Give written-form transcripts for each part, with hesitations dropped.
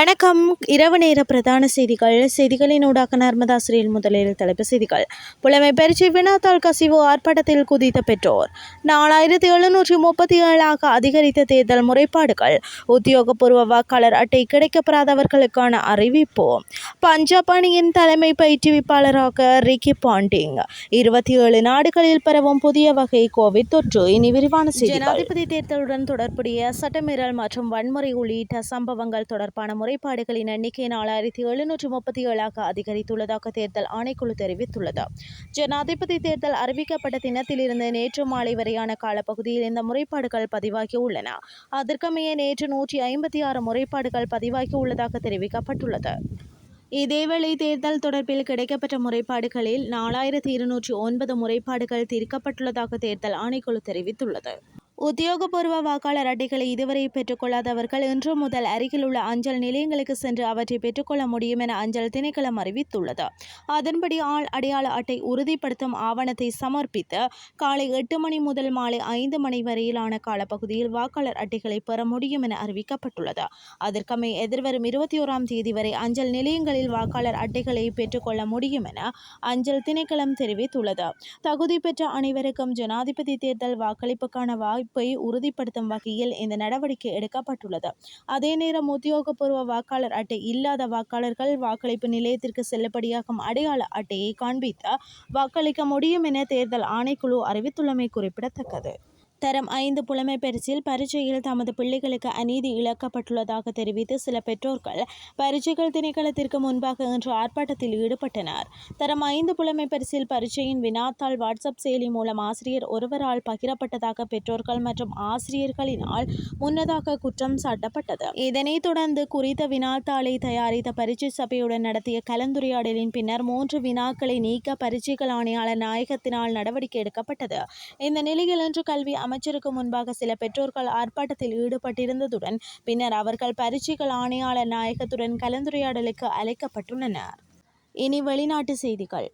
வணக்கம். இரவு நேர பிரதான செய்திகளினூடாக நர்மதா சிறில். முதலில் தலைப்பு செய்திகள். புலமை பரீட்சை வினாத்தாள் கசிவு ஆர்ப்பாட்டத்தில் குதித்த பெற்றோர். 4737 அதிகரித்த தேர்தல் முறைப்பாடுகள். உத்தியோகபூர்வ வாக்காளர் அட்டை கிடைக்கப்பெறாதவர்களுக்கான அறிவிப்பு. பஞ்சாப் அணியின் தலைமை பயிற்றுவிப்பாளராக ரிக்கி பாண்டிங். 27 நாடுகளில் பரவும் புதிய வகை கோவிட் தொற்று. இனி விரிவான செய்திகள். ஜனாதிபதி தேர்தலுடன் தொடர்புடைய சட்டமீறல் மற்றும் வன்முறை உள்ளிட்ட சம்பவங்கள் தொடர்பான முறைப்பாடுகளின் எண்ணிக்கை 4737 அதிகரித்துள்ளதாக தேர்தல் ஆணைக்குழு தெரிவித்துள்ளது. ஜனாதிபதி தேர்தல் அறிவிக்கப்பட்ட தினத்திலிருந்து நேற்று மாலை வரையான காலப்பகுதியில் இந்த முறைப்பாடுகள் பதிவாகியுள்ளன. அதற்கமைய நேற்று 156 முறைப்பாடுகள் பதிவாகியுள்ளதாக தெரிவிக்கப்பட்டுள்ளது. இதேவேளை தேர்தல் தொடர்பில் கிடைக்கப்பெற்ற முறைப்பாடுகளில் 4209 முறைப்பாடுகள் தீர்க்கப்பட்டுள்ளதாக தேர்தல் ஆணைக்குழு தெரிவித்துள்ளது. உத்தியோகபூர்வ வாக்காளர் அட்டைகளை இதுவரை பெற்றுக்கொள்ளாதவர்கள் இன்று முதல் அருகில் உள்ள அஞ்சல் நிலையங்களுக்கு சென்று அவற்றை பெற்றுக்கொள்ள முடியும் என அஞ்சல் திணைக்களம் அறிவித்துள்ளது. அதன்படி ஆள் அடையாள அட்டை உறுதிப்படுத்தும் ஆவணத்தை சமர்ப்பித்து காலை 8 மணி முதல் மாலை 5 மணி வரையிலான காலப்பகுதியில் வாக்காளர் அட்டைகளை பெற முடியும் என அறிவிக்கப்பட்டுள்ளது. அதற்கமைய எதிர்வரும் 21ஆம் தேதி வரை அஞ்சல் நிலையங்களில் வாக்காளர் அட்டைகளை பெற்றுக்கொள்ள முடியும் என அஞ்சல் திணைக்களம் தெரிவித்துள்ளது. தகுதி பெற்ற அனைவருக்கும் ஜனாதிபதி தேர்தல் வாக்களிப்புக்கான வாய்ப்பை உறுதிப்படுத்தும் வகையில் இந்த நடவடிக்கை எடுக்கப்பட்டுள்ளது. அதே நேரம் உத்தியோகபூர்வ வாக்காளர் அட்டை இல்லாத வாக்காளர்கள் வாக்களிப்பு நிலையத்திற்கு செல்லுபடியாகும் அடையாள அட்டையை காண்பித்து வாக்களிக்க முடியும் என தேர்தல் ஆணைக்குழு அறிவித்துள்ளமை குறிப்பிடத்தக்கது. தரம் 5 புலமை பரீட்சையில் தமது பிள்ளைகளுக்கு அநீதி இழைக்கப்பட்டுள்ளதாக தெரிவித்து சில பெற்றோர்கள் பரீட்சைகள் திணைக்களத்திற்கு முன்பாக இன்று ஆர்ப்பாட்டத்தில் ஈடுபட்டனர். தரம் 5 புலமை பரீட்சையின் வினாத்தாள் வாட்ஸ்அப் செயலி மூலம் ஆசிரியர் ஒருவரால் பகிரப்பட்டதாக பெற்றோர்கள் மற்றும் ஆசிரியர்களினால் முன்னதாக குற்றம் சாட்டப்பட்டது. இதனைத் தொடர்ந்து குறித்த வினாத்தாளை தயாரித்த பரீட்சை சபையுடன் நடத்திய கலந்துரையாடலின் பின்னர் 3 வினாக்களை நீக்க பரீட்சைகள் ஆணையாளர் நாயகத்தினால் நடவடிக்கை எடுக்கப்பட்டது. இந்த நிலையில் இன்று கல்வி அமைச்சருக்கு முன்பாக சில பெற்றோர்கள் ஆர்ப்பாட்டத்தில் ஈடுபட்டிருந்ததுடன் பின்னர் அவர்கள் பரீட்சைகள் ஆணையாளர் நாயகத்துடன் கலந்துரையாடலுக்கு அழைக்கப்பட்டுள்ளனர். இனி வெளிநாட்டு செய்திகள்.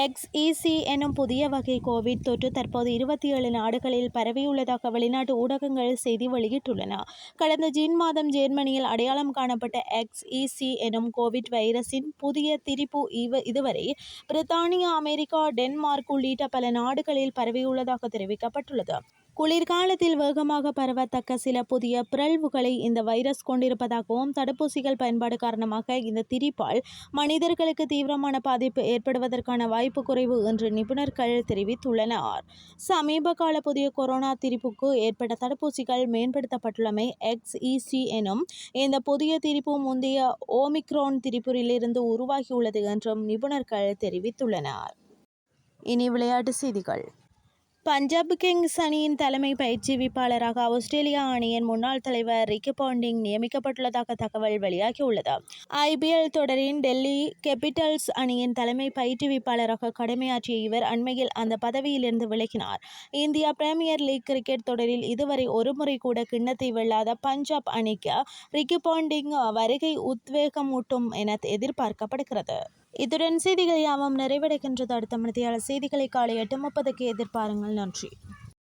XEC எனும் புதிய வகை கோவிட் தொற்று தற்போது 27 நாடுகளில் பரவியுள்ளதாக வெளிநாட்டு ஊடகங்கள் செய்தி வெளியிட்டுள்ளன. கடந்த ஜூன் மாதம் ஜெர்மனியில் அடையாளம் காணப்பட்ட XEC எனும் கோவிட் வைரஸின் புதிய திரிப்பு இதுவரை பிரித்தானியா, அமெரிக்கா, டென்மார்க் உள்ளிட்ட பல நாடுகளில் பரவியுள்ளதாக தெரிவிக்கப்பட்டுள்ளது. குளிர்காலத்தில் வேகமாக பரவத்தக்க சில புதிய பிறழ்வுகளை இந்த வைரஸ் கொண்டிருப்பதாகவும் தடுப்பூசிகள் பயன்பாடு காரணமாக இந்த திரிப்பால் மனிதர்களுக்கு தீவிரமான பாதிப்பு ஏற்படுவதற்கான வாய்ப்பு குறைவு என்று நிபுணர்கள் தெரிவித்துள்ளனர். சமீப கால புதிய கொரோனா திரிப்புக்கு ஏற்பட்ட தடுப்பூசிகள் மேம்படுத்தப்பட்டுள்ளமை XEC எனும் இந்த புதிய திரிப்பு முந்தைய ஓமிக்ரோன் திரிப்பிலிருந்து உருவாகியுள்ளது என்றும் நிபுணர்கள் தெரிவித்துள்ளனர். இனி விளையாட்டு செய்திகள். பஞ்சாப் கிங்ஸ் அணியின் தலைமை பயிற்றுவிப்பாளராக ஆஸ்திரேலியா அணியின் முன்னாள் தலைவர் ரிக்கி பாண்டிங் நியமிக்கப்பட்டுள்ளதாக தகவல் வெளியாகியுள்ளது. IPL தொடரின் டெல்லி கேபிட்டல்ஸ் அணியின் தலைமை பயிற்றுவிப்பாளராக கடமையாற்றிய இவர் அண்மையில் அந்த பதவியிலிருந்து விலகினார். இந்தியா பிரீமியர் லீக் கிரிக்கெட் தொடரில் இதுவரை ஒருமுறை கூட கிண்ணத்தை வெல்லாத பஞ்சாப் அணிக்கு ரிக்கி பாண்டிங் வருகை உத்வேகமூட்டும் என எதிர்பார்க்கப்படுகிறது. இத்துடன் செய்திகள் யாவும் நிறைவடைகின்றது. அடுத்த மணித்தியால செய்திகளை காலை 8:30க்கு எதிர்பாருங்கள். நன்றி.